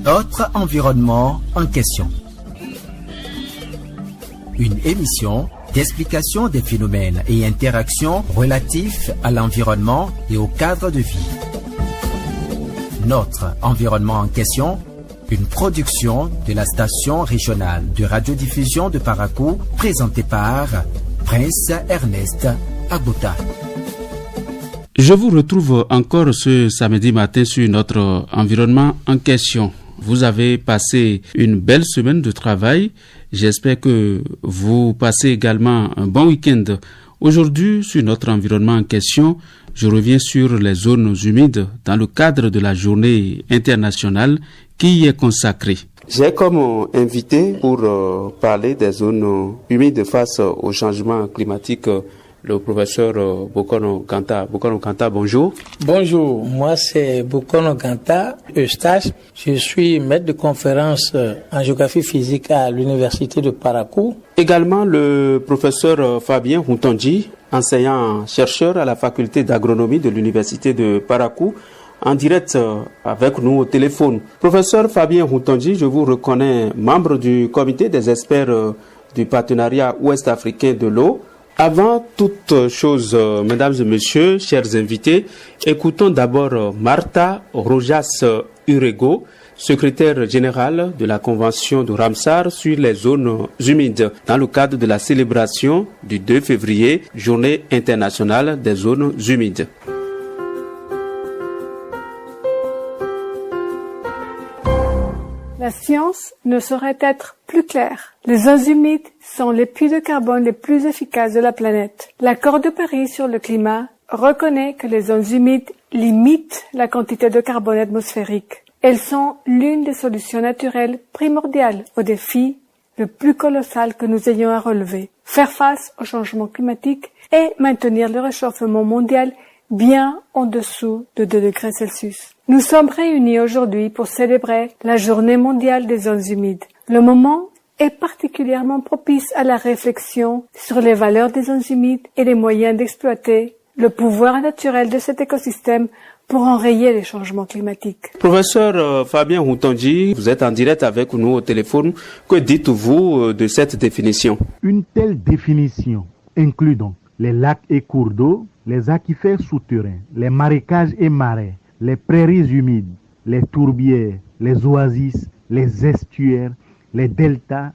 Notre environnement en question. Une émission d'explication des phénomènes et interactions relatifs à l'environnement et au cadre de vie. Notre environnement en question, une production de la station régionale de radiodiffusion de Parakou, présentée par Prince Ernest Agbota. Je vous retrouve encore ce samedi matin sur notre environnement en question. Vous avez passé une belle semaine de travail. J'espère que vous passez également un bon week-end. Aujourd'hui, sur notre environnement en question, je reviens sur les zones humides dans le cadre de la journée internationale qui y est consacrée. J'ai comme invité pour parler des zones humides face au changement climatique le professeur Bokono Kanta. Bokono Kanta, bonjour. Bonjour, moi c'est Bokono Kanta, Eustache. Je suis maître de conférence en géographie physique à l'université de Parakou. Également le professeur Fabien Huntondji, enseignant-chercheur à la faculté d'agronomie de l'université de Parakou, en direct avec nous au téléphone. Professeur Fabien Huntondji, je vous reconnais membre du comité des experts du partenariat ouest-africain de l'eau. Avant toute chose, mesdames et messieurs, chers invités, écoutons d'abord Martha Rojas Urego, secrétaire générale de la Convention de Ramsar sur les zones humides, dans le cadre de la célébration du 2 février, Journée internationale des zones humides. La science ne saurait être plus claire. Les zones humides sont les puits de carbone les plus efficaces de la planète. L'accord de Paris sur le climat reconnaît que les zones humides limitent la quantité de carbone atmosphérique. Elles sont l'une des solutions naturelles primordiales au défi le plus colossal que nous ayons à relever. Faire face au changement climatique et maintenir le réchauffement mondial bien en dessous de 2 degrés Celsius. Nous sommes réunis aujourd'hui pour célébrer la Journée mondiale des zones humides. Le moment est particulièrement propice à la réflexion sur les valeurs des zones humides et les moyens d'exploiter le pouvoir naturel de cet écosystème pour enrayer les changements climatiques. Professeur Fabien Huntondji, vous êtes en direct avec nous au téléphone. Que dites-vous de cette définition? Une telle définition inclut donc les lacs et cours d'eau, les aquifères souterrains, les marécages et marais, les prairies humides, les tourbières, les oasis, les estuaires, les deltas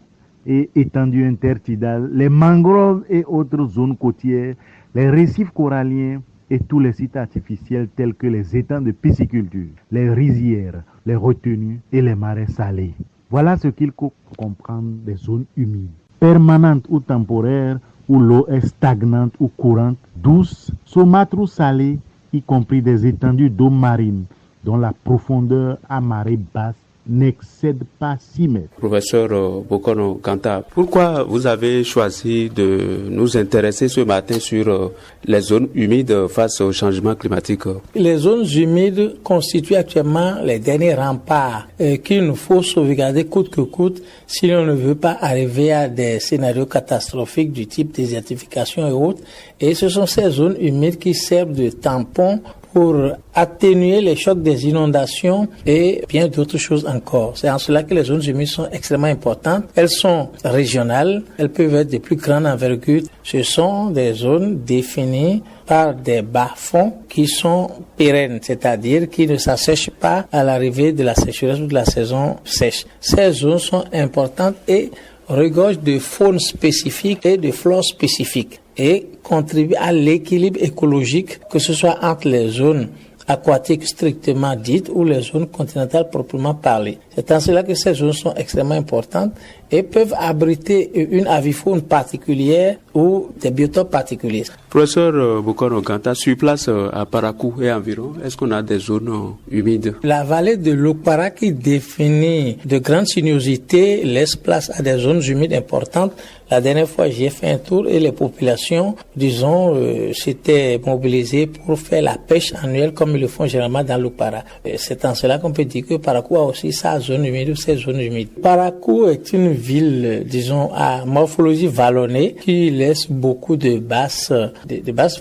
et étendues intertidales, les mangroves et autres zones côtières, les récifs coralliens et tous les sites artificiels tels que les étangs de pisciculture, les rizières, les retenues et les marais salés. Voilà ce qu'il faut comprendre des zones humides, permanentes ou temporaires, où l'eau est stagnante ou courante, douce, saumâtre ou salée, y compris des étendues d'eau marine dont la profondeur à marée basse n'excède pas 6 mètres. Professeur Bokono Kanta, pourquoi vous avez choisi de nous intéresser ce matin sur les zones humides face au changement climatique? Les zones humides constituent actuellement les derniers remparts qu'il nous faut sauvegarder coûte que coûte si l'on ne veut pas arriver à des scénarios catastrophiques du type désertification et autres. Et ce sont ces zones humides qui servent de tampons pour atténuer les chocs des inondations et bien d'autres choses encore. C'est en cela que les zones humides sont extrêmement importantes. Elles sont régionales, elles peuvent être de plus grande envergure. Ce sont des zones définies par des bas-fonds qui sont pérennes, c'est-à-dire qui ne s'assèchent pas à l'arrivée de la sécheresse ou de la saison sèche. Ces zones sont importantes et regorgent de faune spécifique et de flore spécifique et contribuent à l'équilibre écologique, que ce soit entre les zones aquatiques strictement dites ou les zones continentales proprement parlées. C'est en cela que ces zones sont extrêmement importantes et peuvent abriter une avifaune particulière ou des biotopes particuliers. Professeur Bokono Kanta, sur place à Parakou et environ, est-ce qu'on a des zones humides? La vallée de l'Okpara, qui définit de grandes sinuosités, laisse place à des zones humides importantes. La dernière fois, j'ai fait un tour et les populations, disons, s'étaient mobilisées pour faire la pêche annuelle comme ils le font généralement dans l'Okpara. C'est en cela qu'on peut dire que Parakou a aussi sa zone humide ou ces zones humides. Parakou est une ville, disons, à morphologie vallonnée qui laisse beaucoup de basses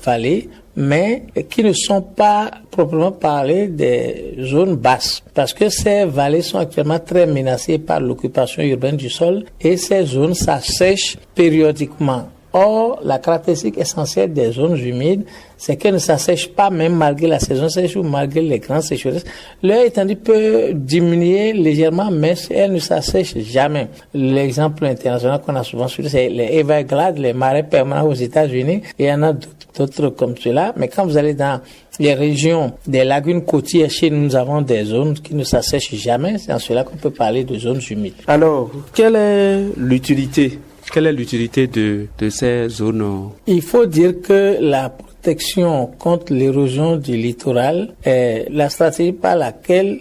vallées, mais qui ne sont pas proprement parlé des zones basses, parce que ces vallées sont actuellement très menacées par l'occupation urbaine du sol et ces zones s'assèchent périodiquement. Or, la caractéristique essentielle des zones humides, c'est qu'elles ne s'assèchent pas même malgré la saison sèche ou malgré les grandes sécheresses. Leur étendue peut diminuer légèrement, mais elles ne s'assèchent jamais. L'exemple international qu'on a souvent suivi, c'est les Everglades, les marais permanents aux États-Unis, et il y en a d'autres comme cela. Mais quand vous allez dans les régions des lagunes côtières, chez nous avons des zones qui ne s'assèchent jamais. C'est en cela qu'on peut parler de zones humides. Alors, quelle est l'utilité de ces zones? Il faut dire que la protection contre l'érosion du littoral est la stratégie par laquelle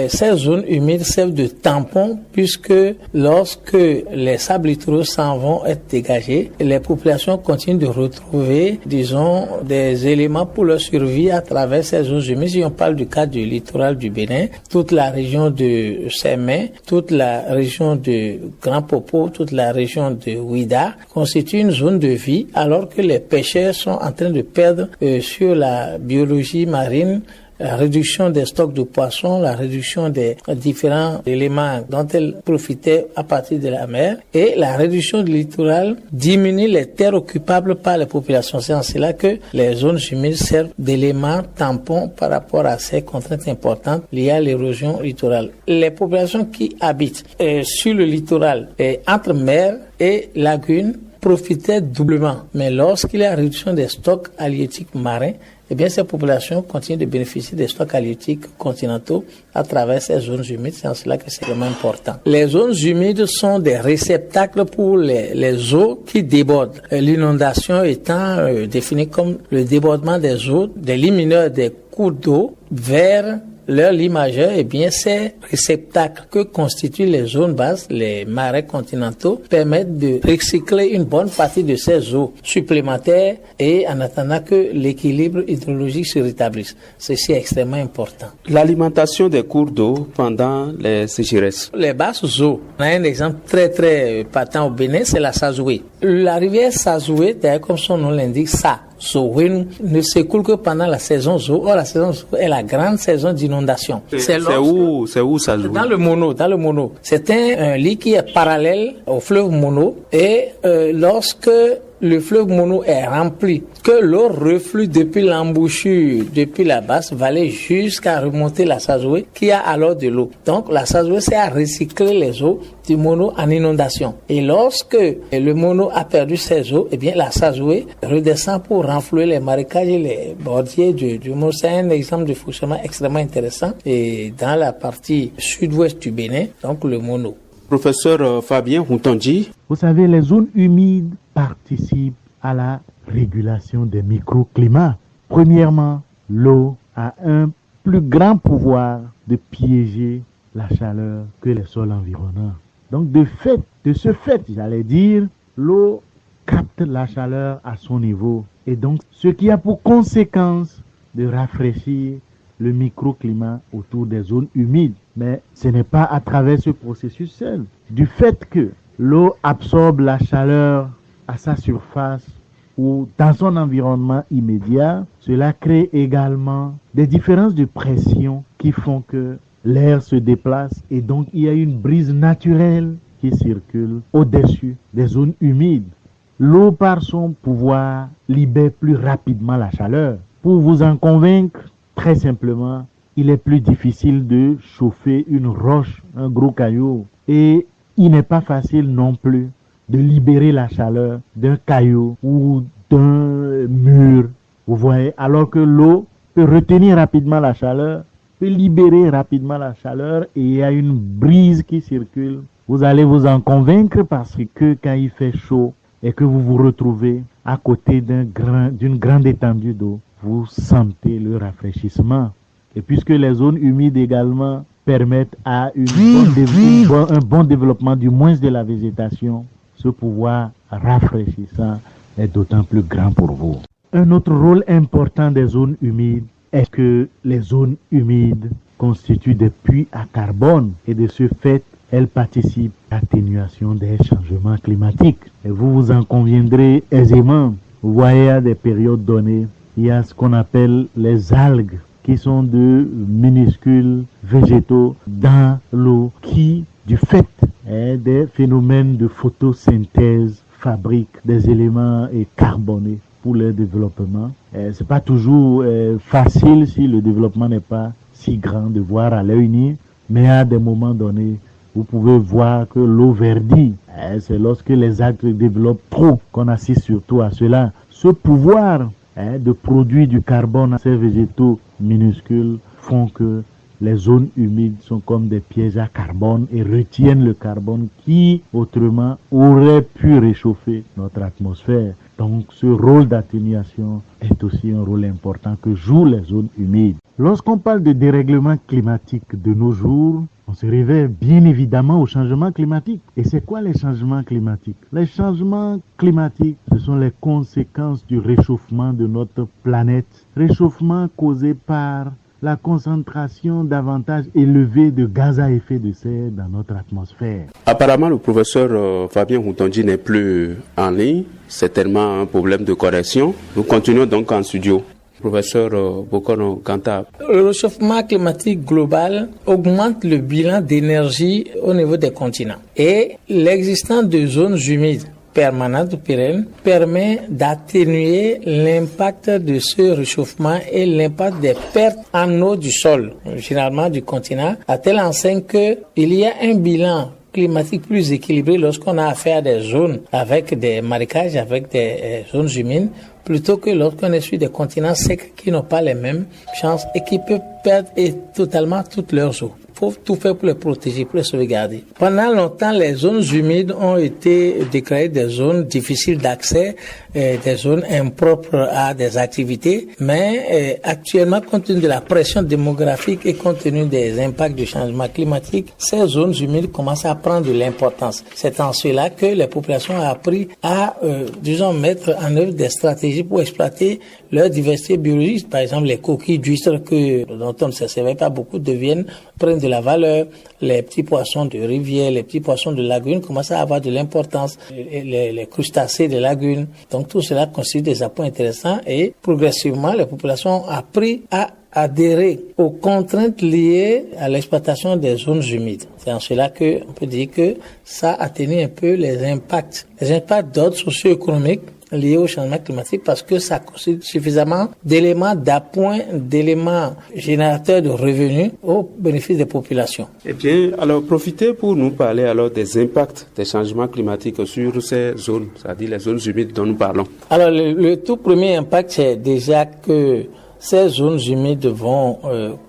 ces zones humides servent de tampon, puisque lorsque les sables littoraux s'en vont être dégagés, les populations continuent de retrouver, disons, des éléments pour leur survie à travers ces zones humides. Si on parle du cas du littoral du Bénin, toute la région de Sémé, toute la région de Grand Popo, toute la région de Ouida constituent une zone de vie, alors que les pêcheurs sont en train de perdre sur la biologie marine, la réduction des stocks de poissons, la réduction des différents éléments dont elles profitaient à partir de la mer, et la réduction du littoral diminue les terres occupables par les populations. C'est en cela que les zones humides servent d'éléments tampons par rapport à ces contraintes importantes liées à l'érosion littorale. Les populations qui habitent sur le littoral, entre mer et lagune, profitaient doublement. Mais lorsqu'il y a réduction des stocks halieutiques marins, eh bien, ces populations continuent de bénéficier des stocks halieutiques continentaux à travers ces zones humides. C'est en cela que c'est vraiment important. Les zones humides sont des réceptacles pour les eaux qui débordent. L'inondation étant définie comme le débordement des eaux, des lits mineurs des cours d'eau vers leur lit majeur, eh bien, ces réceptacles que constituent les zones basses, les marais continentaux, permettent de recycler une bonne partie de ces eaux supplémentaires et en attendant que l'équilibre hydrologique se rétablisse. Ceci est extrêmement important. L'alimentation des cours d'eau pendant les sécheresses. Les basses eaux, on a un exemple très patent au Bénin, c'est la Sazoué. La rivière Sazoué, d'ailleurs comme son nom l'indique, Sowin ne s'écoule que pendant la saison Zo. Or, la saison Zo est la grande saison d'inondation. C'est où ça joue? Dans le Mono. C'est un lit qui est parallèle au fleuve Mono. Et lorsque le fleuve Mono est rempli, que l'eau reflue depuis l'embouchure, depuis la basse vallée jusqu'à remonter la Sazoué, qui a alors de l'eau. Donc, la Sazoué sert à recycler les eaux du Mono en inondation. Et lorsque le Mono a perdu ses eaux, eh bien, la Sazoué redescend pour renflouer les marécages et les bordiers du Mono. C'est un exemple de fonctionnement extrêmement intéressant. Et dans la partie sud-ouest du Bénin, donc le Mono. Professeur Fabien Huntondji. Vous savez, les zones humides participent à la régulation des microclimats. Premièrement, l'eau a un plus grand pouvoir de piéger la chaleur que les sols environnants. Donc, de ce fait, j'allais dire, l'eau capte la chaleur à son niveau. Et donc, ce qui a pour conséquence de rafraîchir le microclimat autour des zones humides. Mais ce n'est pas à travers ce processus seul. Du fait que l'eau absorbe la chaleur à sa surface ou dans son environnement immédiat, cela crée également des différences de pression qui font que l'air se déplace et donc il y a une brise naturelle qui circule au-dessus des zones humides. L'eau, par son pouvoir, libère plus rapidement la chaleur. Pour vous en convaincre, très simplement, il est plus difficile de chauffer une roche, un gros caillou. Et il n'est pas facile non plus de libérer la chaleur d'un caillou ou d'un mur. Vous voyez, alors que l'eau peut retenir rapidement la chaleur, peut libérer rapidement la chaleur et il y a une brise qui circule. Vous allez vous en convaincre parce que quand il fait chaud et que vous vous retrouvez à côté d'une grande étendue d'eau, vous sentez le rafraîchissement. Et puisque les zones humides également permettent à un bon développement du moins de la végétation, ce pouvoir rafraîchissant est d'autant plus grand pour vous. Un autre rôle important des zones humides est que les zones humides constituent des puits à carbone et de ce fait, elles participent à l'atténuation des changements climatiques. Et vous en conviendrez aisément. Vous voyez, à des périodes données, il y a ce qu'on appelle les algues, qui sont de minuscules végétaux dans l'eau, qui, du fait des phénomènes de photosynthèse, fabriquent des éléments carbonés pour leur développement. C'est pas toujours facile si le développement n'est pas si grand de voir à l'œil nu, mais à des moments donnés, vous pouvez voir que l'eau verdit. C'est lorsque les algues développent trop qu'on assiste surtout à cela. Ce pouvoir de produire du carbone à ces végétaux minuscules font que les zones humides sont comme des pièges à carbone et retiennent le carbone qui, autrement, aurait pu réchauffer notre atmosphère. Donc, ce rôle d'atténuation est aussi un rôle important que jouent les zones humides. Lorsqu'on parle de dérèglement climatique de nos jours, on se réfère bien évidemment au changement climatique. Et c'est quoi les changements climatiques? Les changements climatiques, ce sont les conséquences du réchauffement de notre planète. Réchauffement causé par la concentration davantage élevée de gaz à effet de serre dans notre atmosphère. Apparemment, le professeur Fabien Houtonji n'est plus en ligne. C'est tellement un problème de correction. Nous continuons donc en studio. Professeur Bokono Kanta. Le réchauffement climatique global augmente le bilan d'énergie au niveau des continents. Et l'existence de zones humides permanente ou pérenne permet d'atténuer l'impact de ce réchauffement et l'impact des pertes en eau du sol, généralement du continent, à telle enseigne que il y a un bilan climatique plus équilibré lorsqu'on a affaire à des zones avec des marécages, avec des zones humides, plutôt que lorsqu'on est sur des continents secs qui n'ont pas les mêmes chances et qui peuvent perdre totalement toutes leurs eaux. Il faut tout faire pour les protéger, pour les sauvegarder. Pendant longtemps, les zones humides ont été déclarées des zones difficiles d'accès, des zones impropres à des activités, mais actuellement, compte tenu de la pression démographique et compte tenu des impacts du changement climatique, ces zones humides commencent à prendre de l'importance. C'est en cela que les populations ont appris à, mettre en œuvre des stratégies pour exploiter leur diversité biologique. Par exemple, les coquilles d'huîtres dont on ne se servait pas beaucoup prennent de la valeur. Les petits poissons de rivière, les petits poissons de lagune commencent à avoir de l'importance. Les crustacés des lagunes. Donc tout cela constitue des apports intéressants et progressivement les populations ont appris à adhérer aux contraintes liées à l'exploitation des zones humides. C'est en cela que on peut dire que ça atténue un peu les impacts d'ordre socio-économique liés au changement climatique parce que ça constitue suffisamment d'éléments d'appoint, d'éléments générateurs de revenus au bénéfice des populations. Eh bien, alors profitez pour nous parler alors des impacts des changements climatiques sur ces zones, c'est-à-dire les zones humides dont nous parlons. Alors le tout premier impact, c'est déjà que ces zones humides vont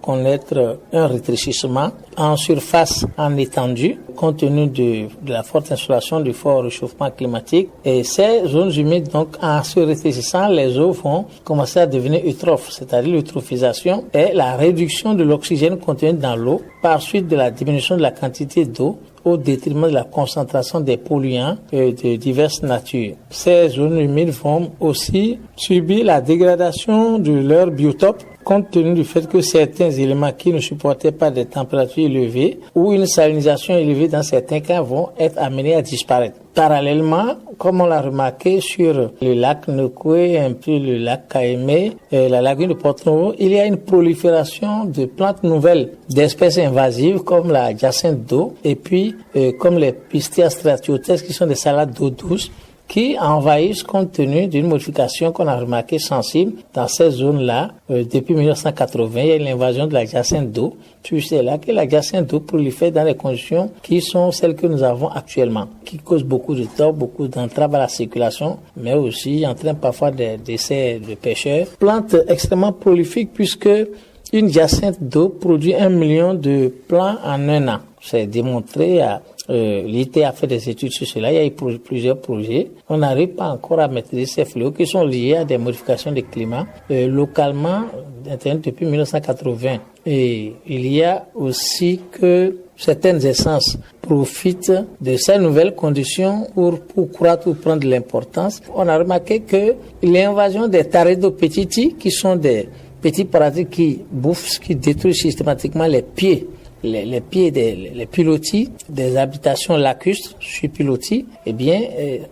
connaître un rétrécissement en surface, en étendue, compte tenu de la forte installation du fort réchauffement climatique. Et ces zones humides, donc, en se rétrécissant, les eaux vont commencer à devenir eutrophes, c'est-à-dire l'eutrophisation et la réduction de l'oxygène contenu dans l'eau par suite de la diminution de la quantité d'eau au détriment de la concentration des polluants de diverses natures. Ces zones humides vont aussi subir la dégradation de leur biotope compte tenu du fait que certains éléments qui ne supportaient pas des températures élevées ou une salinisation élevée dans certains cas vont être amenés à disparaître. Parallèlement, comme on l'a remarqué sur le lac Nokoué, un peu le lac Kaémé, la lagune de Porto-Novo, il y a une prolifération de plantes nouvelles, d'espèces invasives comme la jacinthe d'eau et puis comme les Pistia stratiotes qui sont des salades d'eau douce qui envahissent compte tenu d'une modification qu'on a remarquée sensible dans ces zones-là. Depuis 1980, il y a l'invasion de la jacinthe d'eau. Puis c'est là que la jacinthe d'eau prolifère dans les conditions qui sont celles que nous avons actuellement, qui causent beaucoup de tort, beaucoup d'entraves à la circulation, mais aussi entraînent parfois des décès de pêcheurs. Plante extrêmement prolifique puisque une jacinthe d'eau produit 1 million de plants en un an. C'est démontré l'IT a fait des études sur cela, il y a eu plusieurs projets. On n'arrive pas encore à maîtriser ces fléaux qui sont liés à des modifications du climat localement depuis 1980. Et il y a aussi que certaines essences profitent de ces nouvelles conditions pour croître ou prendre de l'importance. On a remarqué que l'invasion des Taredo petiti, qui sont des petits parasites qui bouffent, qui détruisent systématiquement les pieds. Les pieds les pilotis des habitations lacustres sur pilotis,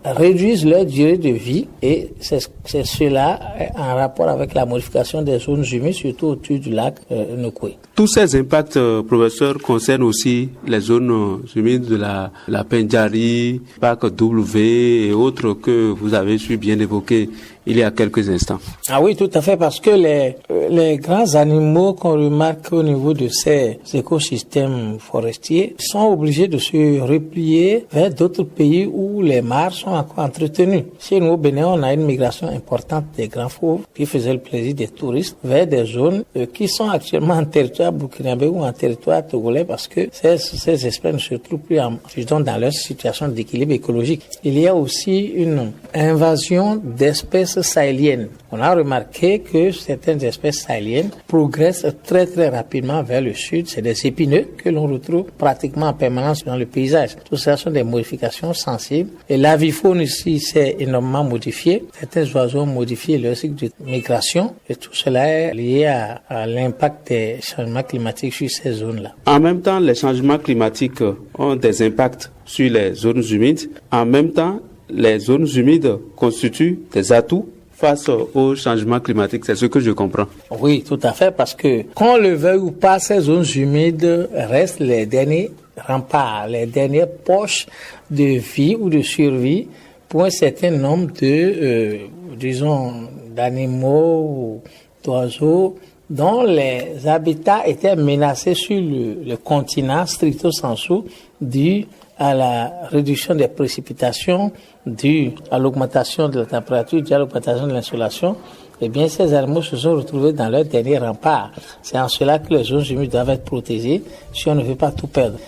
réduisent leur durée de vie et c'est cela en rapport avec la modification des zones humides, surtout autour du lac Nokoué. Tous ces impacts, professeur, concernent aussi les zones humides de la Pendjari, Parc W et autres que vous avez su bien évoquer il y a quelques instants. Ah oui, tout à fait, parce que les grands animaux qu'on remarque au niveau de ces écosystèmes forestiers sont obligés de se replier vers d'autres pays où les mares sont encore entretenues. Chez nous au Bénin, on a une migration importante des grands fauves qui faisaient le plaisir des touristes vers des zones qui sont actuellement en territoire burkinabé ou en territoire togolais parce que ces espèces ne se trouvent plus dans leur situation d'équilibre écologique. Il y a aussi une invasion d'espèces sahéliennes. On a remarqué que certaines espèces sahéliennes progressent très très rapidement vers le sud. C'est des épineux que l'on retrouve pratiquement en permanence dans le paysage. Tout ça sont des modifications sensibles. Et l'avifaune ici s'est énormément modifiée. Certains oiseaux ont modifié leur cycle de migration. Et tout cela est lié à l'impact des changements climatiques sur ces zones-là. En même temps, les changements climatiques ont des impacts sur les zones humides. En même temps, les zones humides constituent des atouts face au changement climatique. C'est ce que je comprends. Oui, tout à fait, parce que qu'on le veuille ou pas, ces zones humides restent les derniers remparts, les dernières poches de vie ou de survie pour un certain nombre d'animaux ou d'oiseaux dont les habitats étaient menacés sur le continent stricto sensu dû à la réduction des précipitations, dû à l'augmentation de la température, dû à l'augmentation de l'insolation, ces animaux se sont retrouvés dans leur dernier rempart. C'est en cela que les zones humides doivent être protégées si on ne veut pas tout perdre.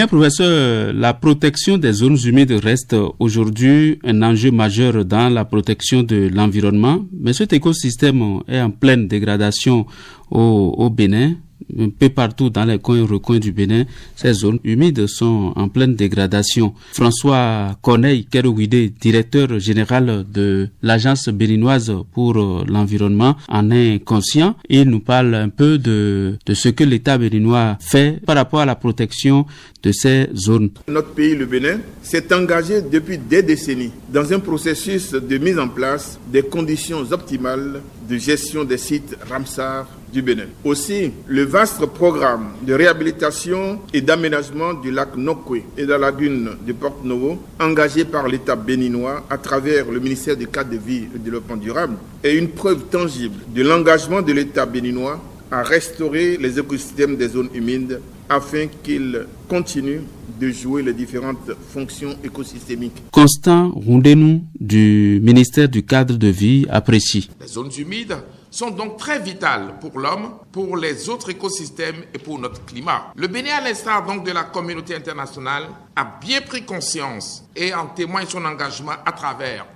Professeur, la protection des zones humides reste aujourd'hui un enjeu majeur dans la protection de l'environnement, mais cet écosystème est en pleine dégradation au Bénin. Un peu partout dans les coins et recoins du Bénin, ces zones humides sont en pleine dégradation. François Corneille Kerouidé, directeur général de l'Agence béninoise pour l'environnement, en est conscient. Il nous parle un peu de ce que l'État béninois fait par rapport à la protection de ces zones. Notre pays, le Bénin, s'est engagé depuis des décennies dans un processus de mise en place des conditions optimales de gestion des sites Ramsar du Bénin. Aussi, le vaste programme de réhabilitation et d'aménagement du lac Nokoué et de la lagune de Porte-Novo, engagé par l'État béninois à travers le ministère du Cadre de vie et du Développement durable, est une preuve tangible de l'engagement de l'État béninois à restaurer les écosystèmes des zones humides afin qu'ils continuent de jouer les différentes fonctions écosystémiques. Constant Rondenou du ministère du Cadre de vie apprécie. Les zones humides sont donc très vitales pour l'homme, pour les autres écosystèmes et pour notre climat. Le Bénin, à l'instar donc de la communauté internationale, a bien pris conscience et en témoigne son engagement à travers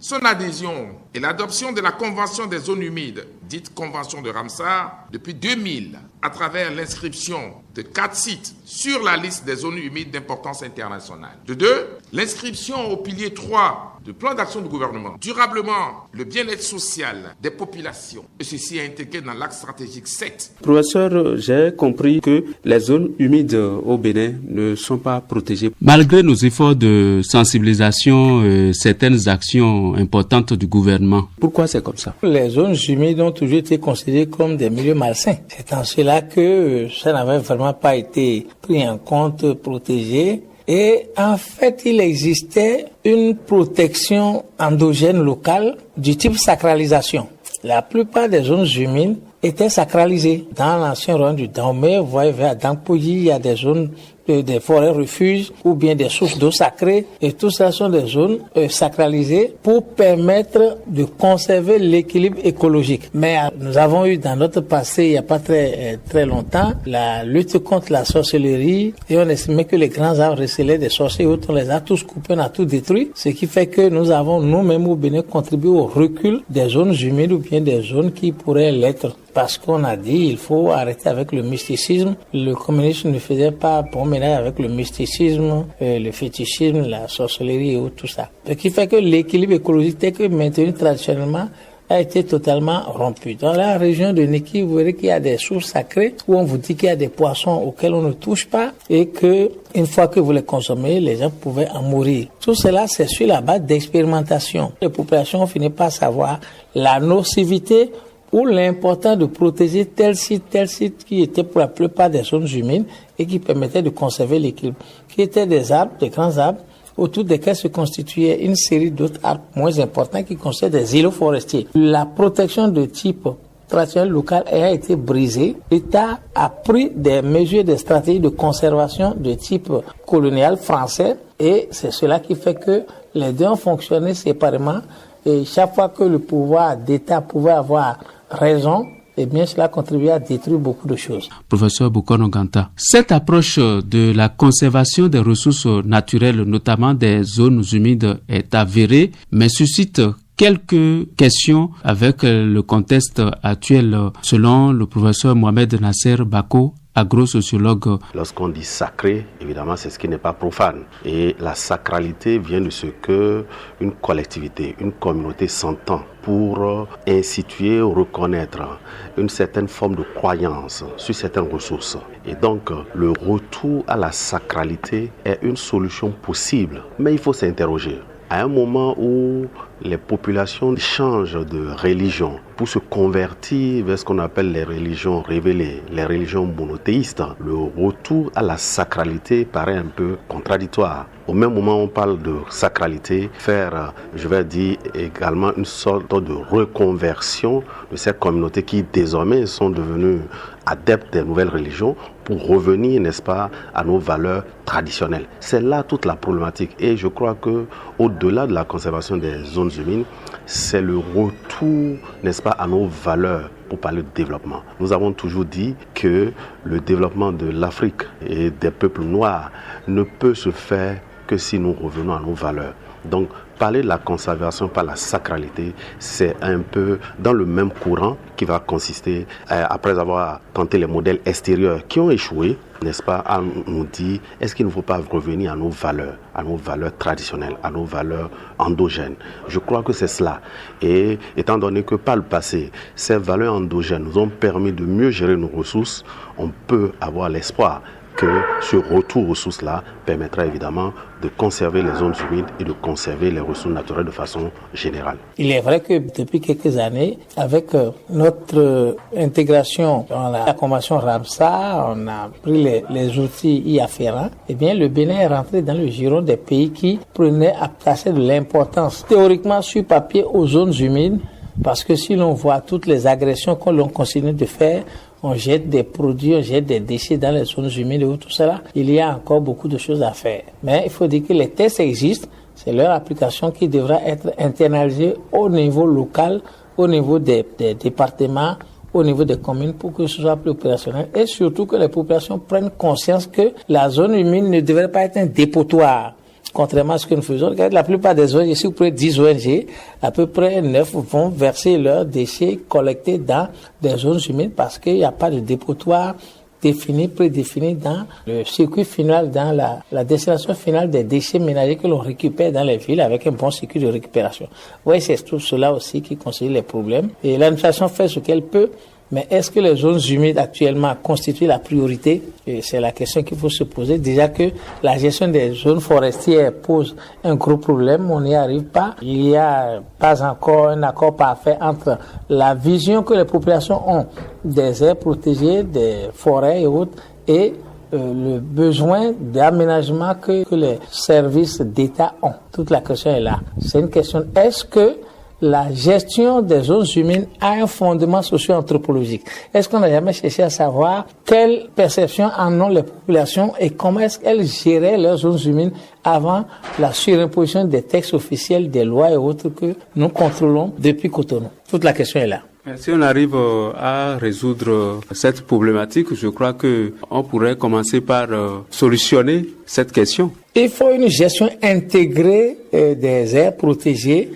son adhésion et l'adoption de la Convention des zones humides, dite Convention de Ramsar, depuis 2000, à travers l'inscription de 4 sites sur la liste des zones humides d'importance internationale. De 2, l'inscription au pilier 3 du plan d'action du gouvernement, durablement le bien-être social des populations. Et ceci est intégré dans l'axe stratégique 7. Professeur, j'ai compris que les zones humides au Bénin ne sont pas protégées. Malgré nos efforts de sensibilisation, certaines actions importantes du gouvernement. Pourquoi c'est comme ça? Les zones humides ont toujours été considérées comme des milieux malsains. C'est en cela que ça n'avait vraiment pas été pris en compte, protégé. Et en fait, il existait une protection endogène locale du type sacralisation. La plupart des zones humides étaient sacralisées. Dans l'ancien royaume du Dahomey, vous voyez vers Dangpoyi, il y a des zones des forêts refuges ou bien des sources d'eau sacrée, et tout ça sont des zones sacralisées pour permettre de conserver l'équilibre écologique. Mais nous avons eu dans notre passé, il n'y a pas très longtemps, la lutte contre la sorcellerie, et on estimait que les grands arbres recelaient des sorciers, autres on les a tous coupés, on a tout détruit, ce qui fait que nous avons nous-mêmes au Bénin contribué au recul des zones humides ou bien des zones qui pourraient l'être. Parce qu'on a dit il faut arrêter avec le mysticisme. Le communisme ne faisait pas bon ménage avec le mysticisme, le fétichisme, la sorcellerie et tout ça. Ce qui fait que l'équilibre écologique tel que maintenu traditionnellement a été totalement rompu. Dans la région de Niki, vous verrez qu'il y a des sources sacrées où on vous dit qu'il y a des poissons auxquels on ne touche pas et que une fois que vous les consommez, les gens pouvaient en mourir. Tout cela, c'est sur la base d'expérimentation. Les populations ont fini par savoir la nocivité ou l'important de protéger tel site qui était pour la plupart des zones humides et qui permettait de conserver l'équilibre, qui étaient des arbres, des grands arbres, autour desquels se constituait une série d'autres arbres moins importants qui constituaient des îlots forestiers. La protection de type traditionnel local a été brisée. L'État a pris des mesures, des stratégies de conservation de type colonial français et c'est cela qui fait que les deux ont fonctionné séparément et chaque fois que le pouvoir d'État pouvait avoir raison, eh bien, cela contribue à détruire beaucoup de choses. Professeur Boukono Ganta, cette approche de la conservation des ressources naturelles, notamment des zones humides, est avérée, mais suscite quelques questions avec le contexte actuel, selon le professeur Mohamed Nasser Bako, agro-sociologue. Lorsqu'on dit sacré, évidemment, c'est ce qui n'est pas profane. Et la sacralité vient de ce que une collectivité, une communauté s'entend pour instituer ou reconnaître une certaine forme de croyance sur certaines ressources. Et donc, le retour à la sacralité est une solution possible. Mais il faut s'interroger. À un moment où les populations changent de religion pour se convertir vers ce qu'on appelle les religions révélées, les religions monothéistes, le retour à la sacralité paraît un peu contradictoire. Au même moment où on parle de sacralité, faire, je vais dire, également une sorte de reconversion de ces communautés qui désormais sont devenues adeptes des nouvelles religions pour revenir, n'est-ce pas, à nos valeurs traditionnelles. C'est là toute la problématique et je crois que au-delà de la conservation des zones humides, c'est le retour, n'est-ce pas, à nos valeurs pour parler de développement. Nous avons toujours dit que le développement de l'Afrique et des peuples noirs ne peut se faire que si nous revenons à nos valeurs. Donc, parler de la conservation par la sacralité, c'est un peu dans le même courant qui va consister, après avoir tenté les modèles extérieurs qui ont échoué, n'est-ce pas, à nous dire, est-ce qu'il ne faut pas revenir à nos valeurs traditionnelles, à nos valeurs endogènes. Je crois que c'est cela. Et étant donné que par le passé, ces valeurs endogènes nous ont permis de mieux gérer nos ressources, on peut avoir l'espoir que ce retour aux ressources-là permettra évidemment de conserver les zones humides et de conserver les ressources naturelles de façon générale. Il est vrai que depuis quelques années, avec notre intégration dans la convention Ramsar, on a pris les outils y afférents, eh bien le Bénin est rentré dans le giron des pays qui prenaient à placer de l'importance théoriquement sur papier aux zones humides, parce que si l'on voit toutes les agressions que l'on continue de faire, on jette des produits, on jette des déchets dans les zones humides et tout cela, il y a encore beaucoup de choses à faire. Mais il faut dire que les tests existent, c'est leur application qui devra être internalisée au niveau local, au niveau des départements, au niveau des communes pour que ce soit plus opérationnel et surtout que les populations prennent conscience que la zone humide ne devrait pas être un dépotoir. Contrairement à ce que nous faisons, la plupart des ONG, si vous prenez 10 ONG, à peu près 9 vont verser leurs déchets collectés dans des zones humides parce qu'il n'y a pas de dépotoir prédéfini dans le circuit final, dans la destination finale des déchets ménagers que l'on récupère dans les villes avec un bon circuit de récupération. Oui, c'est tout cela aussi qui constitue les problèmes. Et l'administration fait ce qu'elle peut. Mais est-ce que les zones humides actuellement constituent la priorité? Et c'est la question qu'il faut se poser. Déjà que la gestion des zones forestières pose un gros problème, on n'y arrive pas. Il n'y a pas encore un accord parfait entre la vision que les populations ont des aires protégées, des forêts et autres, et le besoin d'aménagement que les services d'État ont. Toute la question est là. C'est une question, est-ce que la gestion des zones humides a un fondement socio-anthropologique? Est-ce qu'on n'a jamais cherché à savoir quelle perception en ont les populations et comment est-ce qu'elles géraient leurs zones humides avant la surimposition des textes officiels, des lois et autres que nous contrôlons depuis Cotonou? Toute la question est là. Si on arrive à résoudre cette problématique, je crois que on pourrait commencer par solutionner cette question. Il faut une gestion intégrée des aires protégées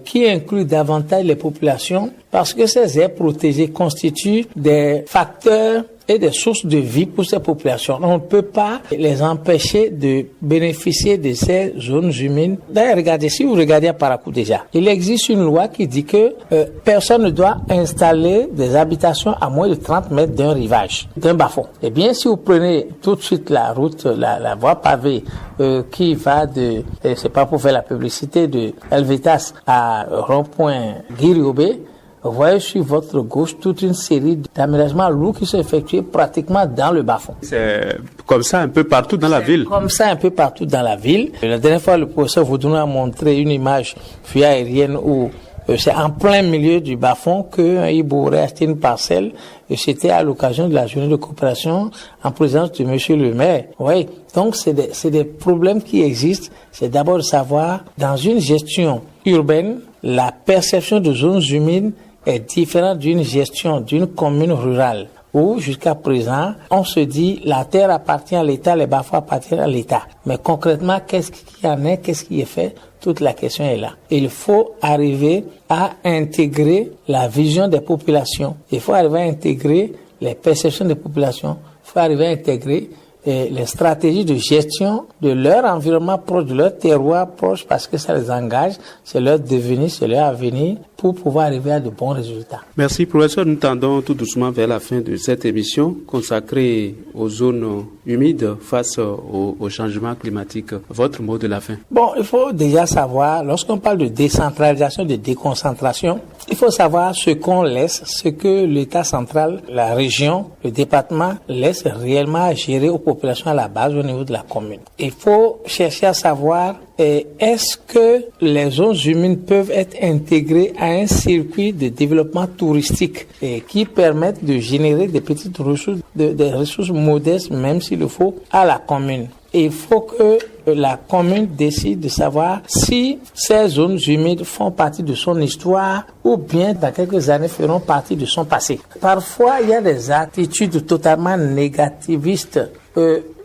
qui inclut davantage les populations parce que ces aires protégées constituent des facteurs et des sources de vie pour ces populations. On ne peut pas les empêcher de bénéficier de ces zones humides. D'ailleurs, regardez, si vous regardez à Parakou déjà, il existe une loi qui dit que personne ne doit installer des habitations à moins de 30 mètres d'un rivage, d'un bas-fond. Eh bien, si vous prenez tout de suite la route, la voie pavée qui va de, c'est pas pour faire la publicité, de Helvetas à rond-point Guiriobé, vous voyez sur votre gauche toute une série d'aménagements lourds qui sont effectués pratiquement dans le bas-fond. C'est comme ça un peu partout dans la ville. Comme ça un peu partout dans la ville. La dernière fois, le professeur Vaudoun a montré une image vue aérienne où c'est en plein milieu du bas-fond qu'un hibou aurait acheté une parcelle, et c'était à l'occasion de la journée de coopération en présence de monsieur le maire. Oui. Donc c'est des problèmes qui existent. C'est d'abord de savoir, dans une gestion urbaine, la perception de zones humides est différente d'une gestion d'une commune rurale où, jusqu'à présent, on se dit la terre appartient à l'État, les bas-fonds appartiennent à l'État. Mais concrètement, qu'est-ce qu'il y en est, qu'est-ce qui est fait? Toute la question est là. Il faut arriver à intégrer la vision des populations. Il faut arriver à intégrer les perceptions des populations. Il faut arriver à intégrer les stratégies de gestion de leur environnement proche, de leur terroir proche, parce que ça les engage, c'est leur devenir, c'est leur avenir, pour pouvoir arriver à de bons résultats. Merci, professeur. Nous tendons tout doucement vers la fin de cette émission consacrée aux zones humides face au changement climatique. Votre mot de la fin? Bon, il faut déjà savoir, lorsqu'on parle de décentralisation, de déconcentration, il faut savoir ce qu'on laisse, ce que l'État central, la région, le département laisse réellement à gérer aux populations à la base au niveau de la commune. Il faut chercher à savoir est-ce que les zones humides peuvent être intégrées à un circuit de développement touristique qui permettent de générer des petites ressources, des ressources modestes, même s'il le faut, à la commune. Et il faut que la commune décide de savoir si ces zones humides font partie de son histoire ou bien dans quelques années feront partie de son passé. Parfois, il y a des attitudes totalement négativistes.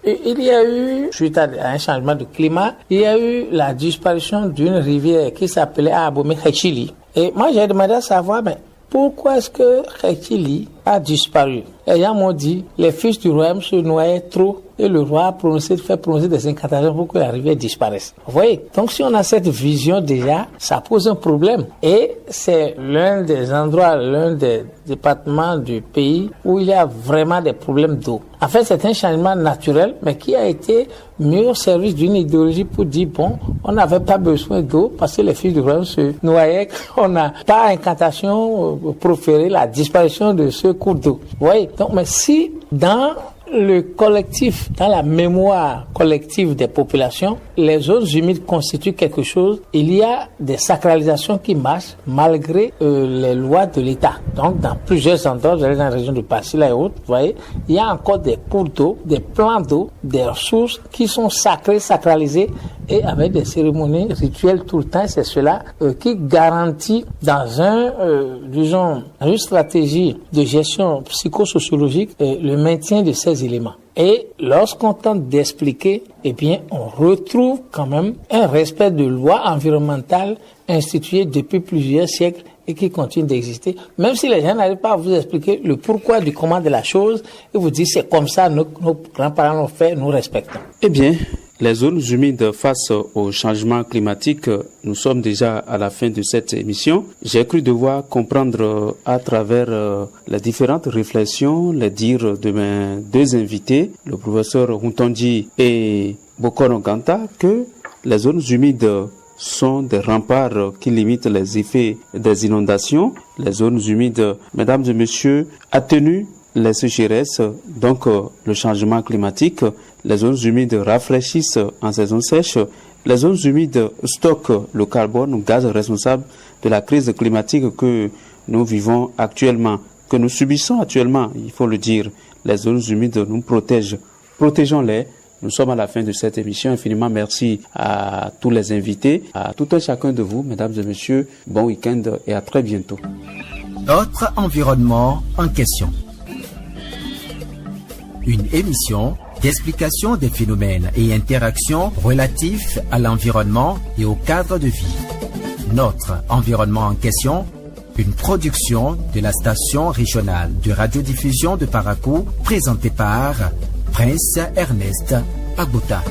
Il y a eu, suite à un changement de climat, il y a eu la disparition d'une rivière qui s'appelait Abomey-Khechili. Et moi, j'ai demandé à savoir, mais pourquoi est-ce que Khechili a disparu? Les gens m'ont dit, les fils du royaume se noyaient trop et le roi a fait prononcer des incantations pour que la rivière disparaisse. Vous voyez? Donc si on a cette vision déjà, ça pose un problème. Et c'est l'un des endroits, l'un des départements du pays où il y a vraiment des problèmes d'eau. En fait, c'est un changement naturel, mais qui a été mis au service d'une idéologie pour dire, bon, on n'avait pas besoin d'eau parce que les fils du royaume se noyaient, on n'a pas incantation proféré la disparition de ce cours d'eau. Vous voyez? Donc, mais si dans le collectif, dans la mémoire collective des populations, les zones humides constituent quelque chose. Il y a des sacralisations qui marchent malgré les lois de l'État. Donc, dans plusieurs endroits, vous allez dans la région de Passila et autres, vous voyez, il y a encore des cours d'eau, des plans d'eau, des ressources qui sont sacrées, sacralisées et avec des cérémonies rituelles tout le temps. C'est cela qui garantit dans une stratégie de gestion psychosociologique le maintien de ces éléments. Et lorsqu'on tente d'expliquer, eh bien, on retrouve quand même un respect de lois environnementales instituées depuis plusieurs siècles et qui continuent d'exister. Même si les gens n'arrivent pas à vous expliquer le pourquoi du comment de la chose, et vous disent c'est comme ça, nos grands-parents l'ont fait, nous respectons. Eh bien, les zones humides face au changement climatique, nous sommes déjà à la fin de cette émission. J'ai cru devoir comprendre à travers les différentes réflexions, les dires de mes deux invités, le professeur Huntonji et Bokono Ganta, que les zones humides sont des remparts qui limitent les effets des inondations. Les zones humides, mesdames et messieurs, atténuent les sécheresses, donc le changement climatique. Les zones humides rafraîchissent en saison sèche. Les zones humides stockent le carbone, gaz responsable de la crise climatique que nous vivons actuellement, que nous subissons actuellement, il faut le dire. Les zones humides nous protègent. Protégeons-les. Nous sommes à la fin de cette émission. Infiniment merci à tous les invités, à tout un chacun de vous, mesdames et messieurs. Bon week-end et à très bientôt. Notre environnement en question. Une émission d'explication des phénomènes et interactions relatifs à l'environnement et au cadre de vie. Notre environnement en question, une production de la station régionale de radiodiffusion de Parakou, présentée par Prince Ernest Agbota.